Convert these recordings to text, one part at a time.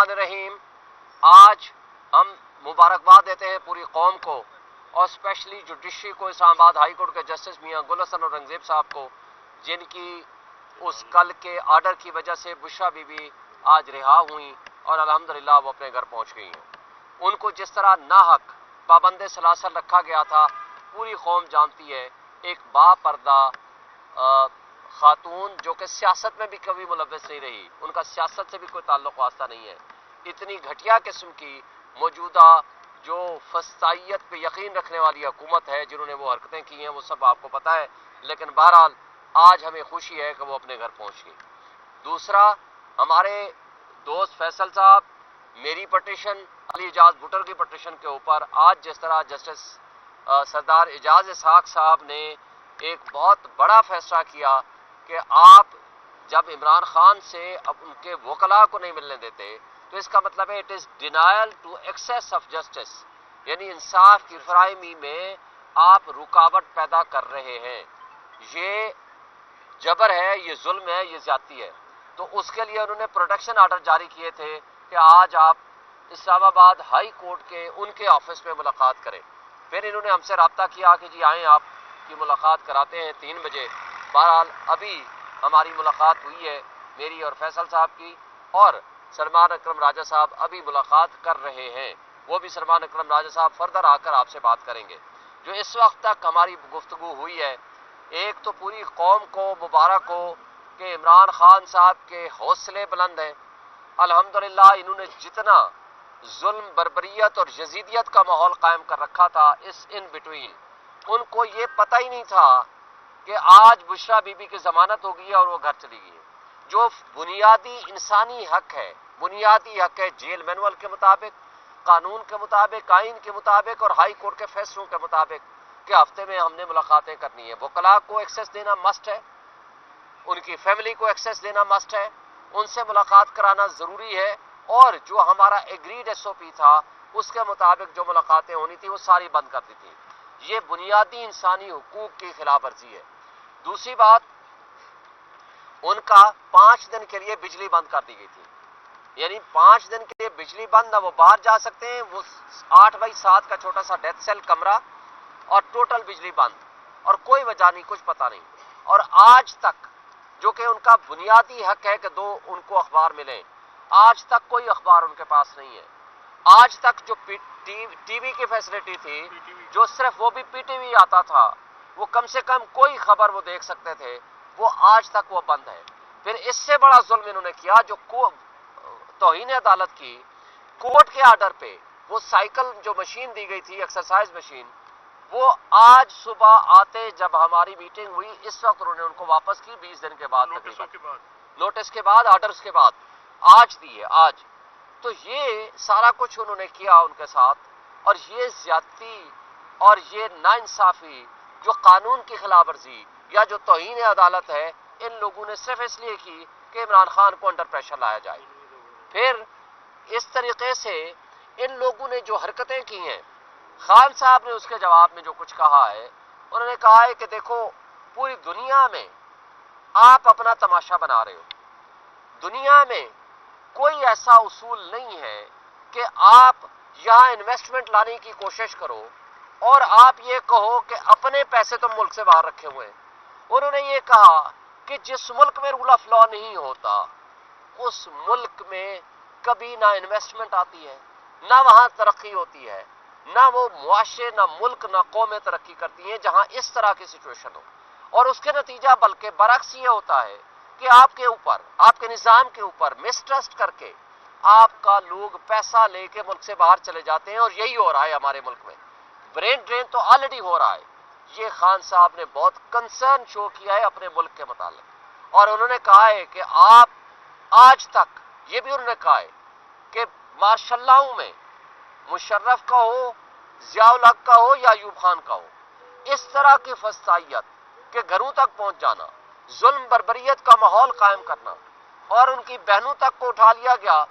الرحمن الرحیم۔ آج ہم مبارکباد دیتے ہیں پوری قوم کو اور اسپیشلی جوڈیشری کو، اسلام آباد ہائی کورٹ کے جسٹس میاں گل حسن اورنگزیب صاحب کو، جن کی اس کل کے آرڈر کی وجہ سے بشرا بی بی آج رہا ہوئیں اور الحمدللہ وہ اپنے گھر پہنچ گئی ہیں۔ ان کو جس طرح ناحق پابند سلاسل رکھا گیا تھا پوری قوم جانتی ہے۔ ایک با پردہ خاتون جو کہ سیاست میں بھی کبھی ملوث نہیں رہی، ان کا سیاست سے بھی کوئی تعلق واسطہ نہیں ہے، اتنی گھٹیا قسم کی موجودہ جو فسطائیت پہ یقین رکھنے والی حکومت ہے، جنہوں نے وہ حرکتیں کی ہیں وہ سب آپ کو پتہ ہے، لیکن بہرحال آج ہمیں خوشی ہے کہ وہ اپنے گھر پہنچ گئی۔ دوسرا، ہمارے دوست فیصل صاحب میری پٹیشن، علی اعجاز بھٹر کی پٹیشن کے اوپر آج جس طرح جسٹس سردار اعجاز اسحاق صاحب نے ایک بہت بڑا فیصلہ کیا کہ آپ جب عمران خان سے اب ان کے وکلاء کو نہیں ملنے دیتے تو اس کا مطلب ہے it is denial to access of justice, یعنی انصاف کی فراہمی میں آپ رکاوٹ پیدا کر رہے ہیں۔ یہ جبر ہے، یہ ظلم ہے، یہ زیادتی ہے۔ تو اس کے لیے انہوں نے پروٹیکشن آرڈر جاری کیے تھے کہ آج آپ اسلام آباد ہائی کورٹ کے ان کے آفس میں ملاقات کریں۔ پھر انہوں نے ہم سے رابطہ کیا کہ جی آئیں آپ کی ملاقات کراتے ہیں 3 بجے۔ بہرحال ابھی ہماری ملاقات ہوئی ہے میری اور فیصل صاحب کی، اور سلمان اکرم راجہ صاحب ابھی ملاقات کر رہے ہیں۔ وہ بھی سلمان اکرم راجہ صاحب فردر آ کر آپ سے بات کریں گے۔ جو اس وقت تک ہماری گفتگو ہوئی ہے، ایک تو پوری قوم کو مبارک ہو کہ عمران خان صاحب کے حوصلے بلند ہیں۔ الحمدللہ انہوں نے جتنا ظلم، بربریت اور یزیدیت کا ماحول قائم کر رکھا تھا اس ان بٹوین، ان کو یہ پتہ ہی نہیں تھا کہ آج بشرا بی بی کی ضمانت ہو گئی ہے اور وہ گھر چلی گئی ہے۔ جو بنیادی انسانی حق ہے، بنیادی حق ہے جیل مینول کے مطابق، قانون کے مطابق، آئین کے مطابق اور ہائی کورٹ کے فیصلوں کے مطابق کہ ہفتے میں ہم نے ملاقاتیں کرنی ہیں۔ وکلاء کو ایکسیس دینا مسٹ ہے، ان کی فیملی کو ایکسیس دینا مسٹ ہے، ان سے ملاقات کرانا ضروری ہے، اور جو ہمارا ایگریڈ ایس او پی تھا اس کے مطابق جو ملاقاتیں ہونی تھی وہ ساری بند کر دی تھی۔ یہ بنیادی انسانی حقوق کی خلاف ورزی ہے۔ دوسری بات، ان کا 5 دن کے لیے بجلی بند کر دی گئی تھی، یعنی 5 دن کے لیے بجلی بند، نہ وہ باہر جا سکتے ہیں، وہ 8x7 کا چھوٹا سا ڈیتھ سیل کمرہ اور ٹوٹل بجلی بند، اور کوئی وجہ نہیں، کچھ پتہ نہیں۔ اور آج تک جو کہ ان کا بنیادی حق ہے کہ ان کو اخبار ملیں، آج تک کوئی اخبار ان کے پاس نہیں ہے۔ آج تک جو ٹی وی کی فیسلٹی تھی، جو صرف وہ بھی پی ٹی وی آتا تھا، وہ کم سے کم کوئی خبر وہ دیکھ سکتے تھے، وہ آج تک وہ بند ہے۔ پھر اس سے بڑا ظلم انہوں نے کیا جو توہین عدالت کی، کورٹ کے آرڈر پہ وہ سائیکل جو مشین دی گئی تھی، ایکسرسائز مشین، وہ آج صبح آتے جب ہماری میٹنگ ہوئی اس وقت انہوں نے ان کو واپس کی 20 دن کے بعد، نوٹس کے بعد، آرڈرز کے بعد آج دی ہے آج۔ تو یہ سارا کچھ انہوں نے کیا ان کے ساتھ، اور یہ زیادتی اور یہ ناانصافی جو قانون کی خلاف ورزی یا جو توہین عدالت ہے، ان لوگوں نے صرف اس لیے کی کہ عمران خان کو انڈر پریشر لایا جائے۔ پھر اس طریقے سے ان لوگوں نے جو حرکتیں کی ہیں، خان صاحب نے اس کے جواب میں جو کچھ کہا ہے، انہوں نے کہا ہے کہ دیکھو پوری دنیا میں آپ اپنا تماشا بنا رہے ہو، دنیا میں کوئی ایسا اصول نہیں ہے کہ آپ یہاں انویسٹمنٹ لانے کی کوشش کرو اور آپ یہ کہو کہ اپنے پیسے تم ملک سے باہر رکھے ہوئے ہیں۔ انہوں نے یہ کہا کہ جس ملک میں رول آف لا نہیں ہوتا اس ملک میں کبھی نہ انویسٹمنٹ آتی ہے، نہ وہاں ترقی ہوتی ہے، نہ وہ معاشرے، نہ ملک، نہ قومیں ترقی کرتی ہیں جہاں اس طرح کی سچویشن ہو۔ اور اس کے نتیجہ بلکہ برعکس یہ ہوتا ہے کہ آپ کے اوپر، آپ کے نظام کے اوپر مسٹرسٹ کر کے آپ کا لوگ پیسہ لے کے ملک سے باہر چلے جاتے ہیں، اور یہی ہو رہا ہے ہمارے ملک میں۔ برین ڈرین تو آلریڈی ہو رہا ہے۔ یہ خان صاحب نے بہت کنسرن شو کیا ہے اپنے ملک کے متعلق، اور انہوں نے کہا ہے کہ آپ آج تک، یہ بھی انہوں نے کہا ہے کہ ماشاء اللہ میں مشرف کا ہو، ضیاء الحق کا ہو یا ایوب خان کا ہو، اس طرح کی فسطائیت کہ گھروں تک پہنچ جانا، ظلم بربریت کا ماحول قائم کرنا، اور ان کی بہنوں تک کو اٹھا لیا گیا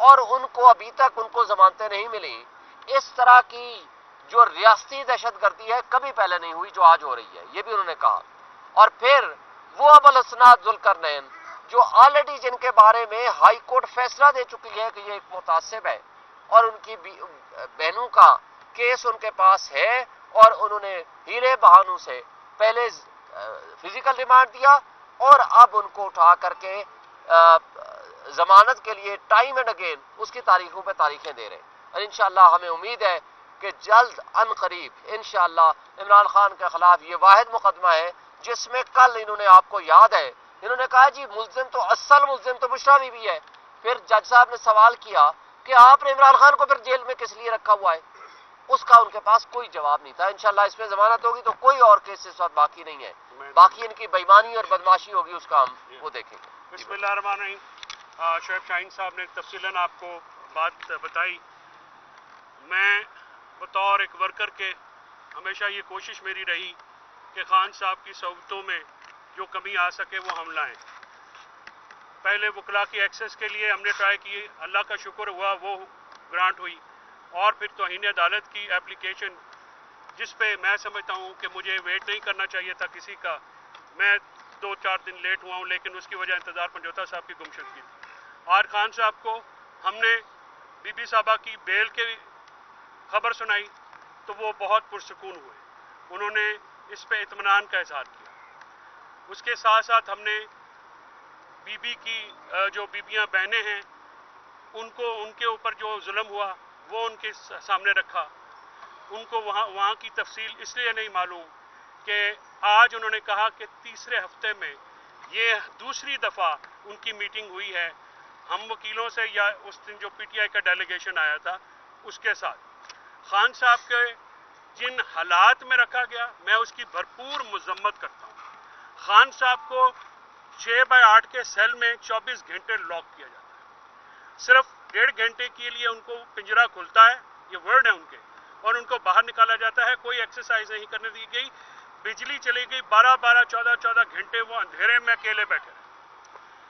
اور ان کو ابھی تک ان کو ضمانتیں نہیں ملی، اس طرح کی جو ریاستی دہشت گردی ہے کبھی پہلے نہیں ہوئی جو آج ہو رہی ہے، یہ بھی انہوں نے کہا۔ اور پھر وہ ابوالاسناد ذوالقرنین جو آلریڈی جن کے بارے میں ہائی کورٹ فیصلہ دے چکی ہے کہ یہ ایک متعصب ہے اور ان کی بہنوں کا کیس ان کے پاس ہے اور انہوں نے ہیرے بہانوں سے پہلے فزیکل ریمانڈ دیا اور اب ان کو اٹھا کر کے ضمانت کے لیے ٹائم اینڈ اگین اس کی تاریخوں پہ تاریخیں دے رہے ہیں. اور انشاءاللہ ہمیں امید ہے کہ جلد ان قریب انشاءاللہ عمران خان کے خلاف یہ واحد مقدمہ ہے جس میں کل انہوں نے, آپ کو یاد ہے, انہوں نے کہا جی ملزم تو اصل ملزم تو بشرا بی بی ہے. پھر جج صاحب نے سوال کیا کہ آپ نے عمران خان کو پھر جیل میں کس لیے رکھا ہوا ہے؟ اس کا ان کے پاس کوئی جواب نہیں تھا. انشاءاللہ اس میں ضمانت ہوگی تو کوئی اور کیس اس وقت باقی نہیں ہے, باقی ان کی بےایمانی اور بدماشی ہوگی اس کا ہم وہ دیکھیں گے. بسم اللہ الرحمن الرحیم. شعیب شاہین صاحب نے تفصیلاً آپ کو بات بتائی. میں بطور ایک ورکر کے ہمیشہ یہ کوشش میری رہی کہ خان صاحب کی صحبتوں میں جو کمی آ سکے وہ ہم لائیں. پہلے وکلا کی ایکسیس کے لیے ہم نے ٹرائی کی, اللہ کا شکر ہوا وہ گرانٹ ہوئی, اور پھر توہین عدالت کی اپلیکیشن جس پہ میں سمجھتا ہوں کہ مجھے ویٹ نہیں کرنا چاہیے تھا کسی کا. میں 2-4 دن لیٹ ہوا ہوں, لیکن اس کی وجہ انتظار پنجوتا صاحب کی گمشدگی تھی. اور خان صاحب کو ہم نے بی بی صاحبہ کی بیل کی خبر سنائی تو وہ بہت پرسکون ہوئے, انہوں نے اس پہ اطمینان کا اظہار کیا. اس کے ساتھ ساتھ ہم نے بی بی کی جو بیبیاں بہنیں ہیں ان کو, ان کے اوپر جو ظلم ہوا وہ ان کے سامنے رکھا. ان کو وہاں کی تفصیل اس لیے نہیں معلوم کہ آج انہوں نے کہا کہ تیسرے ہفتے میں یہ دوسری دفعہ ان کی میٹنگ ہوئی ہے ہم وکیلوں سے, یا اس دن جو پی ٹی آئی کا ڈیلیگیشن آیا تھا اس کے ساتھ. خان صاحب کے جن حالات میں رکھا گیا میں اس کی بھرپور مذمت کرتا ہوں. خان صاحب کو 6x8 کے سیل میں 24 گھنٹے لاک کیا جاتا ہے. صرف 1.5 گھنٹے کے لیے ان کو پنجرا کھلتا ہے, یہ ورڈ ہے ان کے, اور ان کو باہر نکالا جاتا ہے. کوئی ایکسرسائز نہیں کرنے دی گئی. بجلی چلی گئی 12-12 14 گھنٹے وہ اندھیرے میں اکیلے بیٹھے.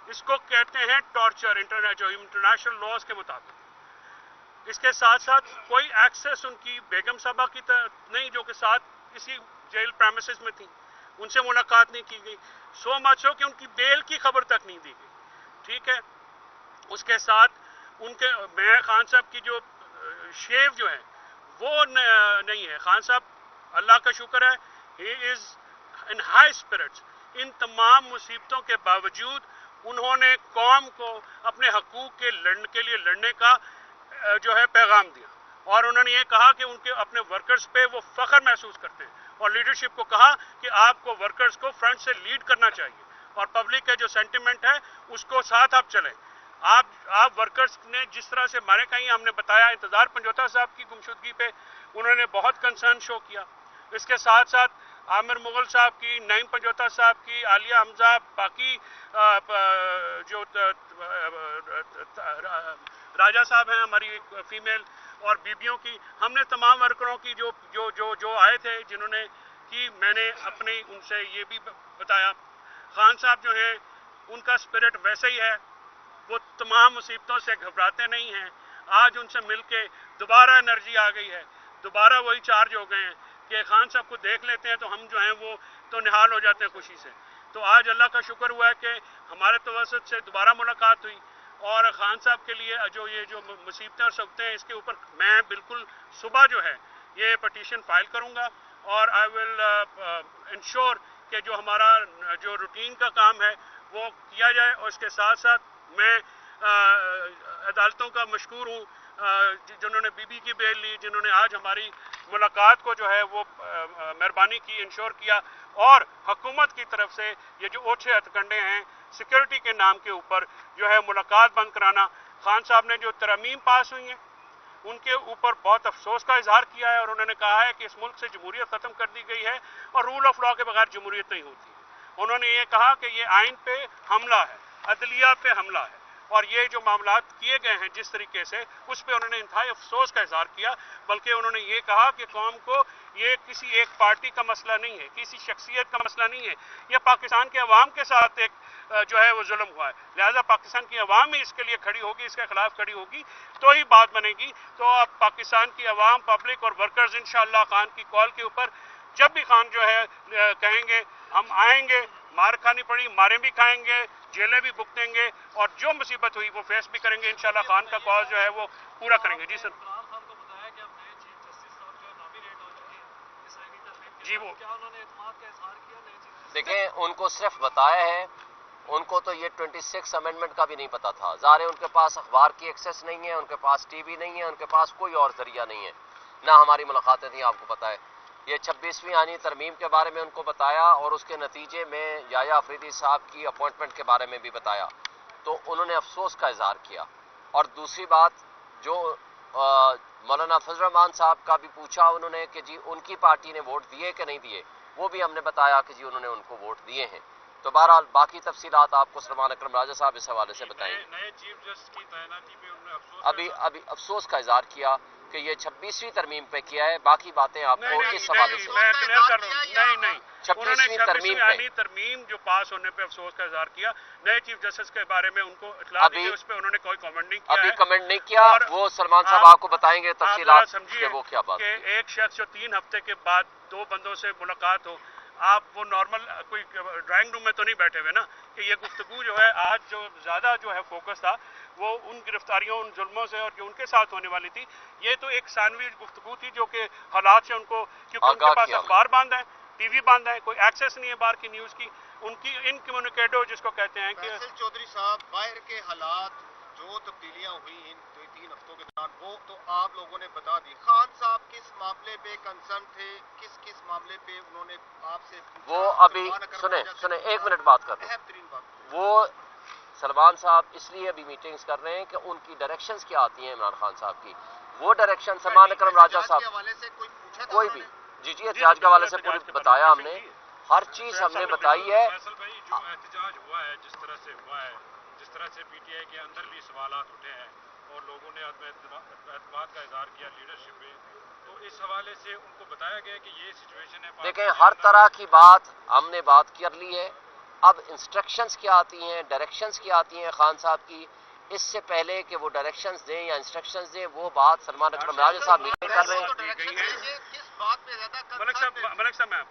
اس کو کہتے ہیں ٹارچر انٹرنیشنل لاز کے مطابق. اس کے ساتھ ساتھ کوئی ایکسیس ان کی بیگم صاحبہ کی نہیں جو کہ ساتھ اسی جیل پریمیسز میں تھی, ان سے ملاقات نہیں کی گئی. سو مچ ہو کہ ان کی بیل کی خبر تک نہیں دی گئی. ٹھیک ہے. اس کے ساتھ ان کے میں خان صاحب کی جو شیو جو ہے وہ نہیں ہے. خان صاحب اللہ کا شکر ہے ہی از ان ہائی اسپرٹس. ان تمام مصیبتوں کے باوجود انہوں نے قوم کو اپنے حقوق کے لیے لڑنے کا جو ہے پیغام دیا, اور انہوں نے یہ کہا کہ ان کے اپنے ورکرز پہ وہ فخر محسوس کرتے ہیں, اور لیڈرشپ کو کہا کہ آپ کو ورکرز کو فرنٹ سے لیڈ کرنا چاہیے, اور پبلک کا جو سینٹیمنٹ ہے اس کو ساتھ آپ چلیں. آپ ورکرز نے جس طرح سے ہمارے کہیں ہم نے بتایا انتظار پنجوتا صاحب کی گمشدگی پہ انہوں نے بہت کنسرن شو کیا. اس کے ساتھ ساتھ عامر مغل صاحب کی, نعیم پنجوتا صاحب کی, عالیہ حمزہ, باقی جو راجہ صاحب ہیں ہماری فیمیل, اور بیبیوں کی, ہم نے تمام ورکروں کی جو آئے تھے جنہوں نے کی, میں نے اپنے ان سے یہ بھی بتایا. خان صاحب جو ہیں ان کا اسپرٹ ویسے ہی ہے, وہ تمام مصیبتوں سے گھبراتے نہیں ہیں. آج ان سے مل کے دوبارہ انرجی آ گئی ہے, دوبارہ وہی چارج ہو گئے ہیں کہ خان صاحب کو دیکھ لیتے ہیں تو ہم جو ہیں وہ تو نہال ہو جاتے ہیں خوشی سے. تو آج اللہ کا شکر ہوا ہے کہ ہمارے توسط سے دوبارہ ملاقات ہوئی, اور خان صاحب کے لیے یہ جو مصیبتیں اور سکتے ہیں اس کے اوپر میں بالکل صبح جو ہے یہ پٹیشن فائل کروں گا, اور آئی ول انشور کہ جو ہمارا جو روٹین کا کام ہے وہ کیا جائے. اور اس کے ساتھ ساتھ میں عدالتوں کا مشکور ہوں جنہوں نے بی بی کی بیل لی, جنہوں نے آج ہماری ملاقات کو جو ہے وہ مہربانی کی, انشور کیا, اور حکومت کی طرف سے یہ جو اوچھے ہتھکنڈے ہیں سیکورٹی کے نام کے اوپر جو ہے ملاقات بند کرانا. خان صاحب نے جو ترامیم پاس ہوئی ہیں ان کے اوپر بہت افسوس کا اظہار کیا ہے, اور انہوں نے کہا ہے کہ اس ملک سے جمہوریت ختم کر دی گئی ہے اور رول آف لا کے بغیر جمہوریت نہیں ہوتی. انہوں نے یہ کہا کہ یہ آئین پہ حملہ ہے, عدلیہ پہ حملہ ہے, اور یہ جو معاملات کیے گئے ہیں جس طریقے سے اس پہ انہوں نے انتہائی افسوس کا اظہار کیا. بلکہ انہوں نے یہ کہا کہ قوم کو یہ کسی ایک پارٹی کا مسئلہ نہیں ہے, کسی شخصیت کا مسئلہ نہیں ہے, یہ پاکستان کے عوام کے ساتھ ایک جو ہے وہ ظلم ہوا ہے. لہذا پاکستان کی عوام ہی اس کے لیے کھڑی ہوگی, اس کے خلاف کھڑی ہوگی تو ہی بات بنے گی. تو اب پاکستان کی عوام, پبلک اور ورکرز انشاءاللہ خان کی کال کے اوپر جب بھی خان جو ہے کہیں گے ہم آئیں گے, مار کھانی پڑی ماریں بھی کھائیں گے, جیلیں بھی بھگتیں گے, اور جو مصیبت ہوئی وہ فیس بھی کریں گے. انشاءاللہ خان کا کاز جو ہے وہ پورا کریں گے. جی سر. جی وہ دیکھیں ان کو صرف بتایا ہے, ان کو تو یہ 26 امینڈمنٹ کا بھی نہیں پتا تھا. ظاہر ہے ان کے پاس اخبار کی ایکسیس نہیں ہے, ان کے پاس ٹی وی نہیں ہے, ان کے پاس کوئی اور ذریعہ نہیں ہے, نہ ہماری ملاقاتیں تھیں. آپ کو پتا ہے یہ 26ویں آئینی ترمیم کے بارے میں ان کو بتایا, اور اس کے نتیجے میں یحییٰ افریدی صاحب کی اپوائنٹمنٹ کے بارے میں بھی بتایا, تو انہوں نے افسوس کا اظہار کیا. اور دوسری بات جو مولانا فضل الرحمان صاحب کا بھی پوچھا انہوں نے کہ جی ان کی پارٹی نے ووٹ دیے کہ نہیں دیے, وہ بھی ہم نے بتایا کہ جی انہوں نے ان کو ووٹ دیے ہیں. تو بہرحال باقی تفصیلات آپ کو سلمان اکرم راجہ صاحب اس حوالے سے بتائیں گے. نئے چیف جسٹس کی تعیناتی پہ انہوں نے ابھی افسوس کا اظہار کیا کہ یہ 26ویں ترمیم پہ کیا ہے. باقی باتیں آپ کو اس حوالے سے میں کلیئر کر رہا ہوں. نہیں 26ویں ترمیم جو پاس ہونے پہ افسوس کا اظہار کیا. نئے چیف جسٹس کے بارے میں ان کو اطلاع دی, اس پہ انہوں نے کوئی کامنٹ نہیں کیا. ابھی کمنٹ نہیں کیا, وہ سلمان صاحب آپ کو بتائیں گے تفصیلات کہ وہ کیا بات کہ ایک شخص جو 3 ہفتے کے بعد 2 بندوں سے ملاقات ہو, آپ وہ نارمل کوئی ڈرائنگ روم میں تو نہیں بیٹھے ہوئے نا, کہ یہ گفتگو جو ہے آج جو زیادہ جو ہے فوکس تھا وہ ان گرفتاریوں ان ظلموں سے اور جو ان کے ساتھ ہونے والی تھی. یہ تو ایک ثانوی گفتگو تھی جو کہ حالات سے ان کو, کیونکہ ان کے پاس اخبار بند ہے, ٹی وی بند ہے, کوئی ایکسیس نہیں ہے باہر کی نیوز کی. ان کی ان کمیونیکیٹو جس کو کہتے ہیں کہ فیصل چودھری صاحب, باہر کے حالات جو تبدیلیاں ہوئی ان 3 ہفتوں کے دوران وہ تو آپ لوگوں نے بتا دی. خان صاحب کس معاملے پہ کنسرن تھے, کس معاملے پہ انہوں نے آپ سے پوچھا؟ وہ ابھی سنیں 1 منٹ بات کر اہم ترین بات وہ سلمان صاحب اس لیے ابھی میٹنگز کر رہے ہیں کہ ان کی ڈائریکشنز کیا آتی ہیں عمران خان صاحب کی. وہ ڈائریکشن سلمان اکرم راجہ صاحب کوئی بھی جی احتجاج کے حوالے سے پوری بتایا ہم نے, ہر چیز ہم نے بتائی ہے. فیصل بھائی جو احتجاج ہوا ہے, جس طرح سے ہوا ہے, جس طرح سے پی ٹی آئی کے اندر بھی سوالات اٹھے ہیں اور لوگوں نے اعتماد کا اظہار کیا لیڈرشپ پہ, تو اس حوالے سے ان کو بتایا گیا کہ یہ سچویشن ہے. دیکھیں ہر طرح کی بات ہم نے بات کر لی ہے. اب انسٹرکشنز کیا آتی ہیں, ڈائریکشنز کیا آتی ہیں خان صاحب کی, اس سے پہلے کہ وہ ڈائریکشنز دیں یا انسٹرکشنز دیں وہ بات سلمان اکرم راجہ صاحب میٹنگ کر رہے ہیں. ملک صاحب میں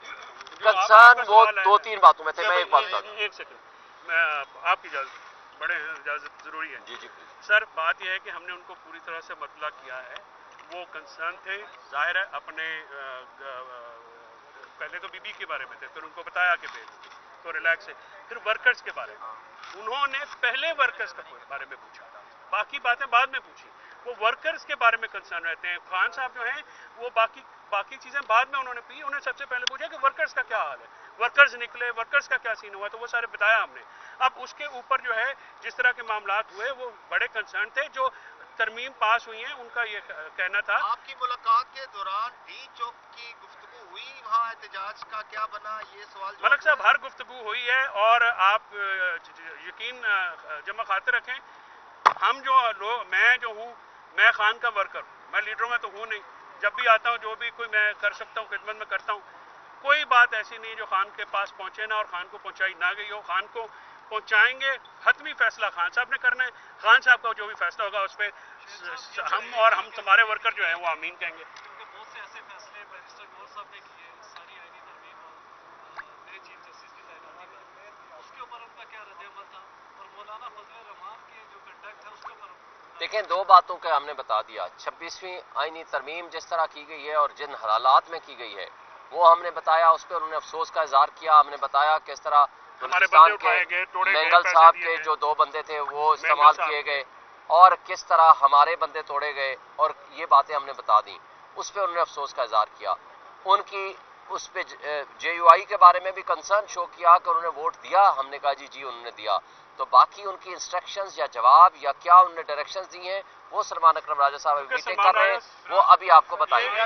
کنسرن وہ 2-3 باتوں میں تھے. میں ایک بات بتا دوں, ایک سیکنڈ میں آپ کی اجازت, بڑے ہیں اجازت ضروری ہے. جی سر بات یہ ہے کہ ہم نے ان کو پوری طرح سے مطلع کیا ہے. وہ کنسرن تھے ظاہر ہے اپنے, پہلے تو بی بی کے بارے میں تھے, پھر ان کو بتایا کہ بھیج تو ریلیکس ہے. پھر ورکرز کے بارے میں انہوں نے پہلے ورکرز کے بارے میں پوچھا, باقی باتیں بعد میں پوچھی. وہ ورکرز کے بارے میں کنسرن رہتے ہیں. خان صاحب جو ہیں وہ باقی چیزیں بعد میں انہوں نے پی. انہوں نے سب سے پہلے پوچھا کہ ورکرز کا کیا حال ہے, ورکرز نکلے, ورکرز کا کیا سین ہوا, تو وہ سارے بتایا ہم نے. اب اس کے اوپر جو ہے جس طرح کے معاملات ہوئے وہ بڑے کنسرن تھے. جو ترمیم پاس ہوئی ہیں ان کا یہ کہنا تھا. آپ کی ملاقات کے دوران ڈی چوک کی گفتگو ہوئی, وہاں احتجاج کا کیا بنا, یہ سوال ملک صاحب ہر گفتگو ہوئی ہے, اور آپ یقین جمع خاطر رکھیں, ہم جو میں جو ہوں میں خان کا ورکر ہوں, میں لیڈروں میں تو ہوں نہیں. جب بھی آتا ہوں جو بھی کوئی میں کر سکتا ہوں خدمت میں کرتا ہوں. کوئی بات ایسی نہیں جو خان کے پاس پہنچے نہ اور خان کو پہنچائی نہ گئی ہو. خان کو پہنچائیں گے, حتمی فیصلہ خان صاحب نے کرنا ہے. خان صاحب کا جو بھی فیصلہ ہوگا اس پہ ہم اور ہم تمہارے ورکر جو ہیں وہ آمین کہیں گے. بہت سے ایسے فیصلے بیرسٹر گور صاحب نے کیے ساری آئینی ترمیم اور نئے چیف جسٹس کی تعیناتی کا, اس کے اوپر ان کا کیا رد عمل تھا, اور مولانا فضل الرحمان کے جو کنڈکٹ ہے اس کے اوپر دیکھیں 2 باتوں کا ہم نے بتا دیا. 26ویں آئینی ترمیم جس طرح کی گئی ہے اور جن حالات میں کی گئی ہے وہ ہم نے بتایا, اس پہ انہوں نے افسوس کا اظہار کیا. ہم نے بتایا کس طرح بلوچستان کے مینگل صاحب کے جو 2 بندے تھے وہ استعمال کیے گئے اور کس طرح ہمارے بندے توڑے گئے, اور یہ باتیں ہم نے بتا دیں. اس پہ انہوں نے افسوس کا اظہار کیا. ان کی اس پہ جے یو آئی کے بارے میں بھی کنسرن شو کیا کہ انہوں نے ووٹ دیا. ہم نے کہا جی انہوں نے دیا. تو باقی ان کی انسٹرکشنز یا جواب یا کیا انہوں نے ڈائریکشنز دی ہیں وہ سلمان اکرم راجہ صاحب میٹنگ کر رہے ہیں, وہ ابھی آپ کو بتائیں گے.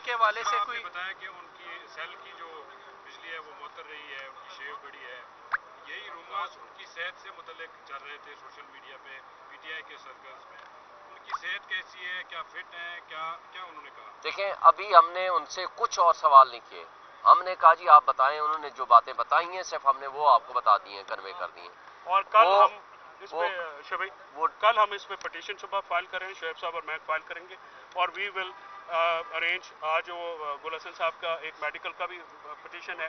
کے حوالے سے کوئی بتایا کہ ان کی سیل کی جو بجلی ہے وہ معطل رہی ہے, ان کی شیو بڑی ہے. یہی رومرز ان کی صحت سے متعلق چل رہے تھے سوشل میڈیا پہ, پی ٹی آئی کے سرکلز میں. ان کی صحت کیسی ہے, کیا فٹ ہیں, کیا انہوں نے کہا؟ دیکھیں ابھی ہم نے ان سے کچھ اور سوال نہیں کیے. ہم نے کہا جی آپ بتائیں. انہوں نے جو باتیں بتائی ہیں صرف ہم نے وہ آپ کو بتا دی ہیں, کنوے کر دی ہیں. اور کل ہم اس پہ کل ہم اس پہ پٹیشن صبح فائل کریں گے, شعیب صاحب اور میں فائل کریں گے, اور وی ول ارینج. آج وہ گل حسن صاحب کا ایک میڈیکل کا بھی پٹیشن ہے